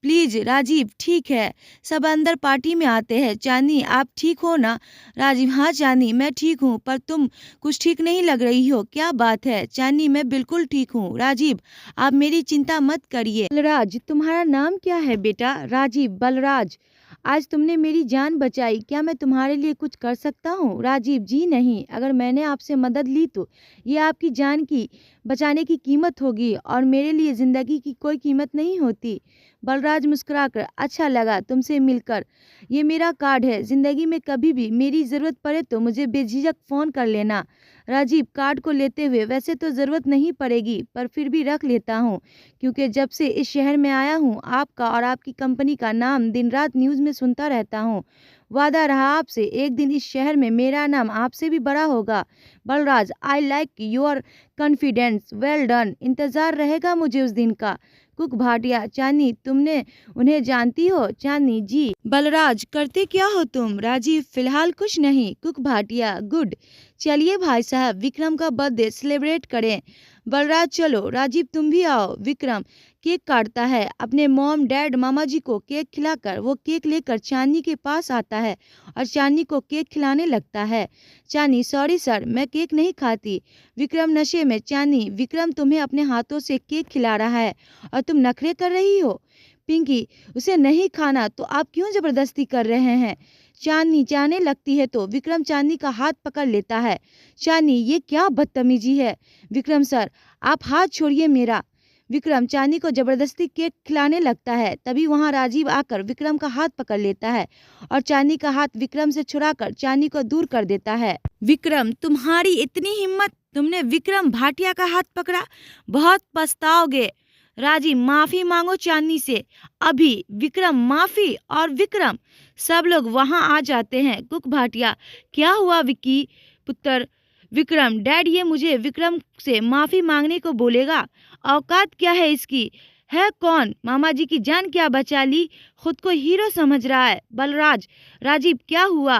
प्लीज। राजीव, ठीक है, सब अंदर पार्टी में आते हैं। चांदनी, आप ठीक हो ना? राजीव, हाँ चांदनी मैं ठीक हूँ, पर तुम कुछ ठीक नहीं लग रही हो, क्या बात है? चांदनी, मैं बिल्कुल ठीक हूँ। राजीव, आप मेरी चिंता मत करिए। बलराज, तुम्हारा नाम क्या है बेटा? राजीव, बलराज, आज तुमने मेरी जान बचाई, क्या मैं तुम्हारे लिए कुछ कर सकता हूँ? राजीव, जी नहीं, अगर मैंने आपसे मदद ली तो ये आपकी जान की बचाने की कीमत होगी और मेरे लिए ज़िंदगी की कोई कीमत नहीं होती। बलराज मुस्कुराकर, अच्छा लगा तुमसे मिलकर, ये मेरा कार्ड है, ज़िंदगी में कभी भी मेरी ज़रूरत पड़े तो मुझे बेझिझक फ़ोन कर लेना। राजीव, कार्ड को लेते हुए, वैसे तो ज़रूरत नहीं पड़ेगी पर फिर भी रख लेता हूँ, क्योंकि जब से इस शहर में आया हूँ आपका और आपकी कंपनी का नाम दिन रात न्यूज़ में सुनता रहता हूँ। वादा रहा आपसे, एक दिन इस शहर में मेरा नाम आपसे भी बड़ा होगा। Balraj, I like your confidence, well done. इंतजार रहेगा मुझे उस दिन का। कुक भाटिया, चांदनी तुमने उन्हें जानती हो? चांदनी, जी। बलराज, करते क्या हो तुम? राजीव, फिलहाल कुछ नहीं। Cook Bhatia, good. चलिए भाई साहब, विक्रम का बर्थडे सेलिब्रेट करें। बलराज, चलो। राजीव, तुम भी आओ। विक्रम केक काटता है। अपने मॉम, डैड, मामा जी को केक खिलाकर वो केक लेकर चांदनी के पास आता है और चांदनी को केक खिलाने लगता है। चांदनी, सॉरी सर, मैं केक नहीं खाती। विक्रम नशे में, चांदनी, विक्रम तुम्हें अपने हाथों से केक खिला रहा है और तुम नखरे कर रही हो। पिंकी, उसे नहीं खाना तो आप क्यों जबरदस्ती कर रहे हैं? चांदनी जाने लगती है तो विक्रम चांदनी का हाथ पकड़ लेता है। चांदनी, ये क्या बदतमीजी है? विक्रम, सर आप हाथ छोड़िए मेरा। विक्रम चांदनी को जबरदस्ती केक खिलाने लगता है। तभी वहां राजीव आकर विक्रम का हाथ पकड़ लेता है और चांदनी का हाथ विक्रम से छुड़ाकर चांदनी को दूर कर देता है। विक्रम, तुम्हारी इतनी हिम्मत, तुमने विक्रम भाटिया का हाथ पकड़ा, बहुत पछताओगे। राजीव, माफी मांगो चांदनी से अभी। विक्रम, माफी? और विक्रम? सब लोग वहां आ जाते हैं। कुक भाटिया, क्या हुआ विक्की पुत्र? विक्रम, डैड ये मुझे विक्रम से माफी मांगने को बोलेगा? औकात क्या है इसकी? है कौन? मामा जी की जान क्या बचा ली, खुद को हीरो समझ रहा है। बलराज, राजीव, क्या हुआ?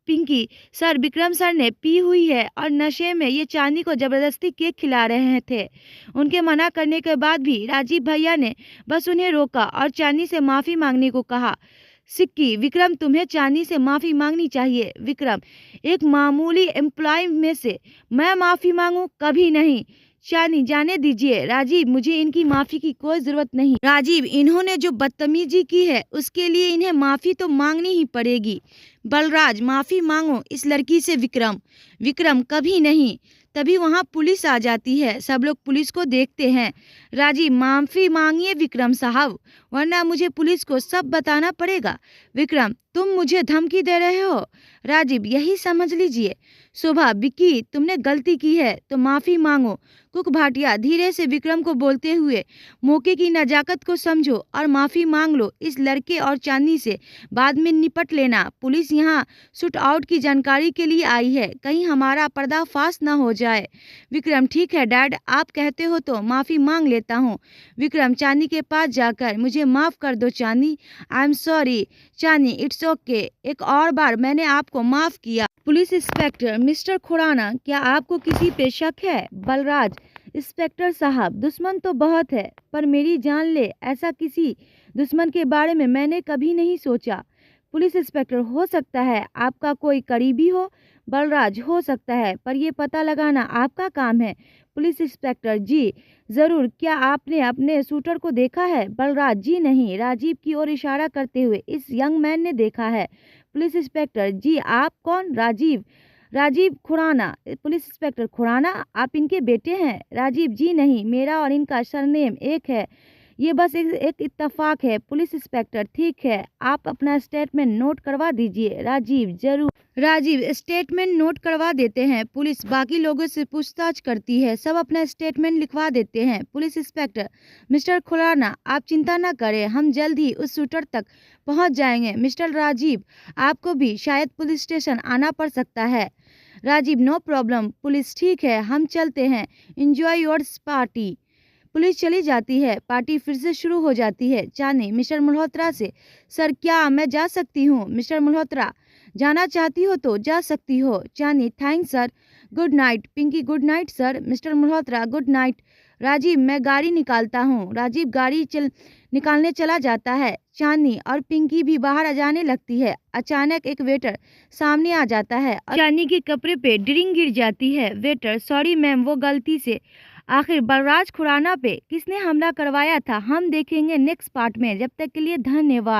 पिंकी, सर विक्रम सर ने पी हुई है और नशे में ये चांदनी को जबरदस्ती केक खिला रहे थे। उनके मना करने के बाद भी राजीव भैया ने बस उन्हें रोका और चांदनी से माफी मांगने को कहा। सिक्की, विक्रम तुम्हें चांदनी से माफी मांगनी चाहिए। विक्रम, एक मामूली एम्प्लॉय में से मैं माफी मांगू? कभी नहीं। चांदनी, जाने दीजिए राजीव, मुझे इनकी माफी की कोई जरूरत नहीं। राजीव, इन्होंने जो बदतमीजी की है उसके लिए इन्हें माफी तो मांगनी ही पड़ेगी। बलराज, माफी मांगो इस लड़की से। विक्रम, विक्रम, कभी नहीं। तभी वहां पुलिस आ जाती है। सब लोग पुलिस को देखते हैं। राजीव, माफी मांगिए विक्रम साहब, वरना मुझे पुलिस को सब बताना पड़ेगा। विक्रम, तुम मुझे धमकी दे रहे हो? राजीव, यही समझ लीजिए। शोभा, विक्की तुमने गलती की है तो माफी मांगो। कुक भाटिया धीरे से विक्रम को बोलते हुए, मौके की नजाकत को समझो और माफी मांग लो इस लड़के और चांदनी से, बाद में निपट लेना। पुलिस यहाँ शूट आउट की जानकारी के लिए आई है, कहीं हमारा पर्दाफाश न हो जाए। विक्रम, ठीक है डैड, आप कहते हो तो माफी मांग लेता हूँ। विक्रम चांदनी के पास जाकर, मुझे माफ कर दो Chandni, I am sorry. Chandni, it's okay, एक और बार मैंने आपको माफ किया। पुलिस इंस्पेक्टर, मिस्टर खुराना, क्या आपको किसी पे शक है? बलराज, इंस्पेक्टर साहब, दुश्मन तो बहुत है पर मेरी जान ले ऐसा किसी दुश्मन के बारे में मैंने कभी नहीं सोचा। पुलिस इंस्पेक्टर, हो सकता है आपका कोई करीबी हो। बलराज, हो सकता है पर यह पता लगाना आपका काम है। पुलिस इंस्पेक्टर, जी जरूर, क्या आपने अपने शूटर को देखा है? बलराज, जी नहीं। राजीव की ओर इशारा करते हुए, इस यंग मैन ने देखा है। पुलिस इंस्पेक्टर, जी आप कौन? राजीव, राजीव खुराना। पुलिस इंस्पेक्टर, खुराना आप इनके बेटे हैं? राजीव, जी नहीं, मेरा और इनका सरनेम एक है, ये बस एक इत्तेफाक है। पुलिस इंस्पेक्टर, ठीक है, आप अपना स्टेटमेंट नोट करवा दीजिए। राजीव, जरूर। राजीव स्टेटमेंट नोट करवा देते हैं। पुलिस बाकी लोगों से पूछताछ करती है, सब अपना स्टेटमेंट लिखवा देते हैं। पुलिस इंस्पेक्टर, मिस्टर खुराना आप चिंता न करें, हम जल्द ही उस शूटर तक पहुंच जाएंगे। मिस्टर राजीव, आपको भी शायद पुलिस स्टेशन आना पड़ सकता है। Rajiv, no problem. पुलिस, ठीक है, हम चलते हैं, एंजॉय योर पार्टी। पुलिस चली जाती है। पार्टी फिर से शुरू हो जाती है। चांदनी मिस्टर मल्होत्रा से, सर क्या मैं जा सकती हूँ? मिस्टर मल्होत्रा, जाना चाहती हो तो जा सकती हो। Chandni, thanks sir, good night. Pinky, good night sir. Mister Malhotra, good night. Rajeev, मैं गाड़ी निकालता हूँ। राजीव गाड़ी निकालने चला जाता है। चांदनी और पिंकी भी बाहर आ जाने लगती है। अचानक एक वेटर सामने आ जाता है और चांदनी के कपड़े पे ड्रिंक गिर जाती है। वेटर, सॉरी मैम, वो गलती से। आखिर बलराज खुराना पे किसने हमला करवाया था, हम देखेंगे नेक्स्ट पार्ट में। जब तक के लिए धन्यवाद।